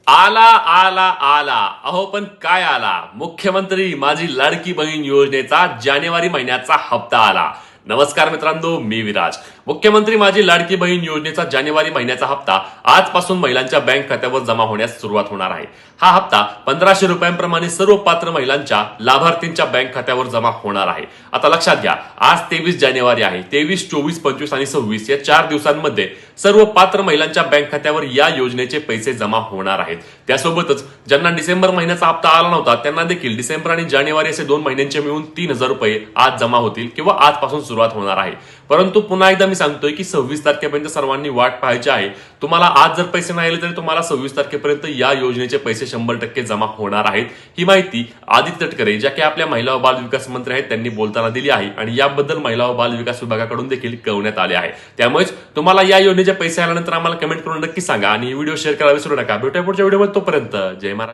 आला आला आला अहो पण काय आला मुख्यमंत्री माझी लाडकी बहीण योजनेचा जानेवारी महिन्याचा हप्ता आला. नमस्कार मित्रांनो, मी विराज. मुख्यमंत्री माझी लाडकी बहीण योजनेचा जानेवारी महिन्याचा हप्ता आजपासून महिलांच्या बँक खात्यावर जमा होण्यास सुरुवात होणार आहे. हा हप्ता 1500 रुपयांप्रमाणे सर्व पात्र महिलांच्या लाभार्थींच्या बँक खात्यावर जमा होणार आहे. आता लक्षात घ्या, आज 23 जानेवारी आहे. 23, 24, 25 आणि 26 या 4 दिवसांमध्ये सर्व पात्र महिलांच्या बँक खात्यावर या योजनेचे पैसे जमा होणार आहेत. त्यासोबतच ज्यांना डिसेंबर महिन्याचा हप्ता आला नव्हता त्यांना देखील डिसेंबर आणि जानेवारी असे 2 महिन्यांचे मिळून 3000 रुपये आज जमा होतील किंवा आजपासून सुरुवात होणार आहे. परंतु पुन्हा एकदा मी सांगतोय की 26 तारखेपर्यंत सर्वांनी वाट पाहायची आहे. तुम्हाला आज जर पैसे नाही आले तरी तुम्हाला 26 तारखेपर्यंत या योजनेचे पैसे 100% जमा होणार आहेत. ही माहिती आदित्य तटकरे, ज्या की आपल्या महिला व बाल विकास मंत्री आहेत, त्यांनी बोलताना दिली आहे आणि याबद्दल महिला व बाल विकास विभागाकडून देखील कळवण्यात आले आहे. त्यामुळेच तुम्हाला या योजनेचे पैसे आल्यानंतर आम्हाला कमेंट करून नक्की सांगा आणि व्हिडिओ शेअर करायला विसरू नका. भेटूया पुढच्या व्हिडिओमध्ये. तोपर्यंत जय महाराज.